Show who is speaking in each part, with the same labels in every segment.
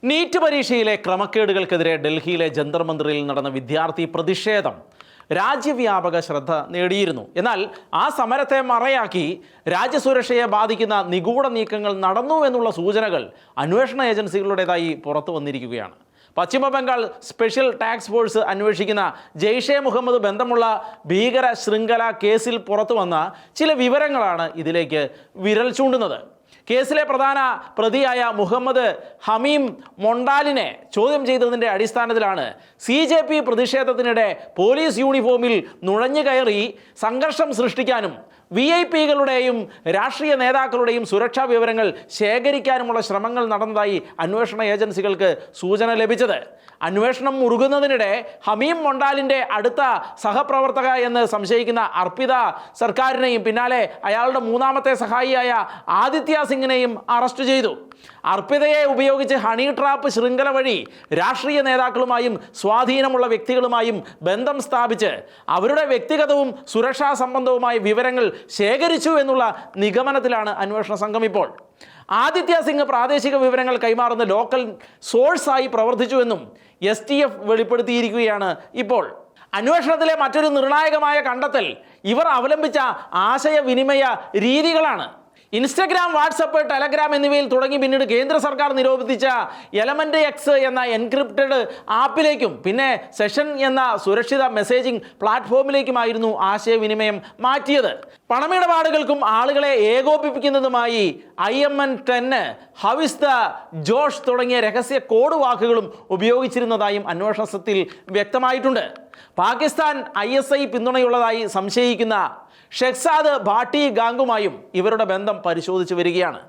Speaker 1: NEET പരീക്ഷയിലെ ക്രമക്കേടുകൾക്കെതിരെ ഡൽഹിയിലെ ജന്തർ മന്ദിറിൽ നടന്ന വിദ്യാർത്ഥി പ്രതിഷേധം രാജ്യവ്യാപക ശ്രദ്ധ നേടിയിരുന്നു. എന്നാൽ ആ സമരത്തെ മറയാക്കി രാജ്യസുരക്ഷയെ ബാധിക്കുന്ന നിഗൂഢ നീക്കങ്ങൾ നടന്നു എന്നുള്ള സൂചനകൾ അന്വേഷണ ഏജൻസികളുടേതായി പുറത്തു വന്നിരിക്കുകയാണ്. പശ്ചിമ ബംഗാൾ സ്പെഷ്യൽ ടാസ്ക് ഫോഴ്സ് അന്വേഷിക്കുന്ന ജെയ്ഷെ മുഹമ്മദ് ബന്ധമുള്ള ഭീകര ശൃംഖല കേസിൽ പുറത്തു വന്ന ചില വിവരങ്ങളാണ് ഇതിലേക്ക് വിരൽ ചൂണ്ടുന്നത്. കേസിലെ പ്രധാന പ്രതിയായ മുഹമ്മദ് ഹമീം മൊണ്ടാലിനെ ചോദ്യം ചെയ്തതിൻ്റെ അടിസ്ഥാനത്തിലാണ് CJP പ്രതിഷേധത്തിനിടെ പോലീസ് യൂണിഫോമിൽ നുഴഞ്ഞു കയറി സംഘർഷം സൃഷ്ടിക്കാനും VIP-കളുടെയും രാഷ്ട്രീയ നേതാക്കളുടെയും സുരക്ഷാ വിവരങ്ങൾ ശേഖരിക്കാനുമുള്ള ശ്രമങ്ങൾ നടന്നതായി അന്വേഷണ ഏജൻസികൾക്ക് സൂചന ലഭിച്ചത്. അന്വേഷണം മുറുകുന്നതിനിടെ ഹമീം മൊണ്ടാലിൻ്റെ അടുത്ത സഹപ്രവർത്തക എന്ന് സംശയിക്കുന്ന അർപ്പിത സർക്കാരിനെയും പിന്നാലെ അയാളുടെ മൂന്നാമത്തെ സഹായിയായ ആദിത്യ സിംഗിനെയും അറസ്റ്റ് ചെയ്തു. അർപ്പിതയെ ഉപയോഗിച്ച് ഹണി ട്രാപ്പ് ശൃംഖല വഴി രാഷ്ട്രീയ നേതാക്കളുമായും സ്വാധീനമുള്ള വ്യക്തികളുമായും ബന്ധം സ്ഥാപിച്ച് അവരുടെ വ്യക്തിഗതവും സുരക്ഷാ സംബന്ധവുമായ വിവരങ്ങൾ ശേഖരിച്ചു എന്നുള്ള നിഗമനത്തിലാണ് അന്വേഷണ സംഘം ഇപ്പോൾ. ആദിത്യ സിംഗ് പ്രാദേശിക വിവരങ്ങൾ കൈമാറുന്ന ലോക്കൽ സോഴ്സായി പ്രവർത്തിച്ചുവെന്നും STF വെളിപ്പെടുത്തിയിരിക്കുകയാണ്. ഇപ്പോൾ അന്വേഷണത്തിലെ മറ്റൊരു നിർണായകമായ കണ്ടെത്തൽ ഇവർ അവലംബിച്ച ആശയവിനിമയ രീതികളാണ്. ഇൻസ്റ്റഗ്രാം, വാട്സപ്പ്, ടെലഗ്രാം എന്നിവയിൽ തുടങ്ങി പിന്നീട് കേന്ദ്ര സർക്കാർ നിരോധിച്ച എലമെന്റ് X എന്ന എൻക്രിപ്റ്റഡ് ആപ്പിലേക്കും പിന്നെ സെഷൻ എന്ന സുരക്ഷിത മെസ്സേജിംഗ് പ്ലാറ്റ്ഫോമിലേക്കുമായിരുന്നു ആശയവിനിമയം മാറ്റിയത്. പണമിടപാടുകൾക്കും ആളുകളെ ഏകോപിപ്പിക്കുന്നതുമായി IMN10, ഹവിസ് ദ ജോഷ് തുടങ്ങിയ രഹസ്യ കോഡ് വാക്കുകളും ഉപയോഗിച്ചിരുന്നതായും അന്വേഷണത്തിൽ വ്യക്തമായിട്ടുണ്ട്. പാകിസ്ഥാൻ ISI പിന്തുണയുള്ളതായി സംശയിക്കുന്ന ഷെഹ്സാദ് ഭാട്ടി ഗാംഗുമായും ഇവരുടെ ബന്ധം പരിശോധിച്ചു വരികയാണ്.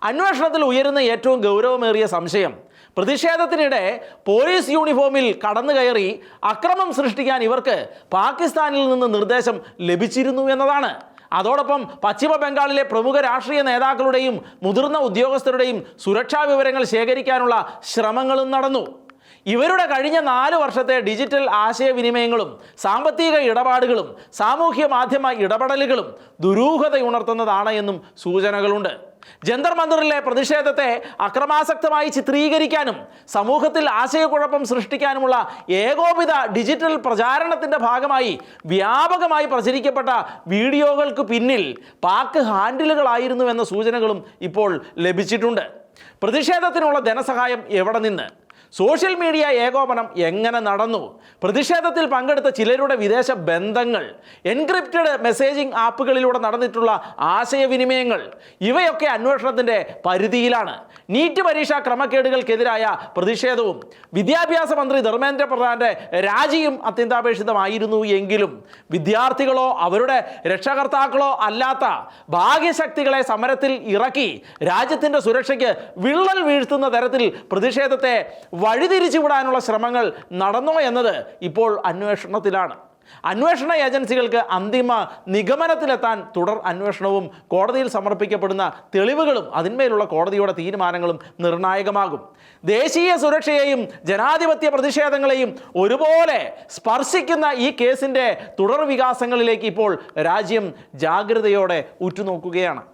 Speaker 1: അന്വേഷണത്തിൽ ഉയരുന്ന ഏറ്റവും ഗൗരവമേറിയ സംശയം പ്രതിഷേധത്തിനിടെ പോലീസ് യൂണിഫോമിൽ കടന്നു കയറി അക്രമം സൃഷ്ടിക്കാൻ ഇവർക്ക് പാകിസ്ഥാനിൽ നിന്ന് നിർദ്ദേശം ലഭിച്ചിരുന്നു എന്നതാണ്. അതോടൊപ്പം പശ്ചിമ ബംഗാളിലെ പ്രമുഖ രാഷ്ട്രീയ നേതാക്കളുടെയും മുതിർന്ന ഉദ്യോഗസ്ഥരുടെയും സുരക്ഷാ വിവരങ്ങൾ ശേഖരിക്കാനുള്ള ശ്രമങ്ങളും നടന്നു. ഇവരുടെ കഴിഞ്ഞ 4 വർഷത്തെ ഡിജിറ്റൽ ആശയവിനിമയങ്ങളും സാമ്പത്തിക ഇടപാടുകളും സാമൂഹ്യ മാധ്യമ ഇടപെടലുകളും ദുരൂഹതയുണർത്തുന്നതാണ് എന്നും സൂചനകളുണ്ട്. ജന്തർ മന്ദിറിലെ പ്രതിഷേധത്തെ അക്രമാസക്തമായി ചിത്രീകരിക്കാനും സമൂഹത്തിൽ ആശയക്കുഴപ്പം സൃഷ്ടിക്കാനുമുള്ള ഏകോപിത ഡിജിറ്റൽ പ്രചാരണത്തിൻ്റെ ഭാഗമായി വ്യാപകമായി പ്രചരിക്കപ്പെട്ട വീഡിയോകൾക്ക് പിന്നിൽ പാക് ഹാൻഡിലുകളായിരുന്നു എന്ന സൂചനകളും ഇപ്പോൾ ലഭിച്ചിട്ടുണ്ട്. പ്രതിഷേധത്തിനുള്ള ധനസഹായം എവിടെ നിന്ന്? സോഷ്യൽ മീഡിയ ഏകോപനം എങ്ങനെ നടന്നു? പ്രതിഷേധത്തിൽ പങ്കെടുത്ത ചിലരുടെ വിദേശ ബന്ധങ്ങൾ, എൻക്രിപ്റ്റഡ് മെസ്സേജിംഗ് ആപ്പുകളിലൂടെ നടന്നിട്ടുള്ള ആശയവിനിമയങ്ങൾ ഇവയൊക്കെ അന്വേഷണത്തിൻ്റെ പരിധിയിലാണ്. നീറ്റ് പരീക്ഷാ ക്രമക്കേടുകൾക്കെതിരായ പ്രതിഷേധവും വിദ്യാഭ്യാസ മന്ത്രി ധർമ്മേന്ദ്ര പ്രധാന്റെ രാജിയും അത്യന്താപേക്ഷിതമായിരുന്നു എങ്കിലും വിദ്യാർത്ഥികളോ അവരുടെ രക്ഷകർത്താക്കളോ അല്ലാത്ത ബാഹ്യശക്തികളെ സമരത്തിൽ ഇറക്കി രാജ്യത്തിൻ്റെ സുരക്ഷയ്ക്ക് വിള്ളൽ വീഴ്ത്തുന്ന തരത്തിൽ പ്രതിഷേധത്തെ വഴിതിരിച്ചുവിടാനുള്ള ശ്രമങ്ങൾ നടന്നോ എന്നത് ഇപ്പോൾ അന്വേഷണത്തിലാണ്. അന്വേഷണ ഏജൻസികൾക്ക് അന്തിമ നിഗമനത്തിലെത്താൻ തുടർ അന്വേഷണവും കോടതിയിൽ സമർപ്പിക്കപ്പെടുന്ന തെളിവുകളും അതിന്മേലുള്ള കോടതിയുടെ തീരുമാനങ്ങളും നിർണായകമാകും. ദേശീയ സുരക്ഷയെയും ജനാധിപത്യ പ്രതിഷേധങ്ങളെയും ഒരുപോലെ സ്പർശിക്കുന്ന ഈ കേസിൻ്റെ തുടർ വികാസങ്ങളിലേക്ക് ഇപ്പോൾ രാജ്യം ജാഗ്രതയോടെ ഉറ്റുനോക്കുകയാണ്.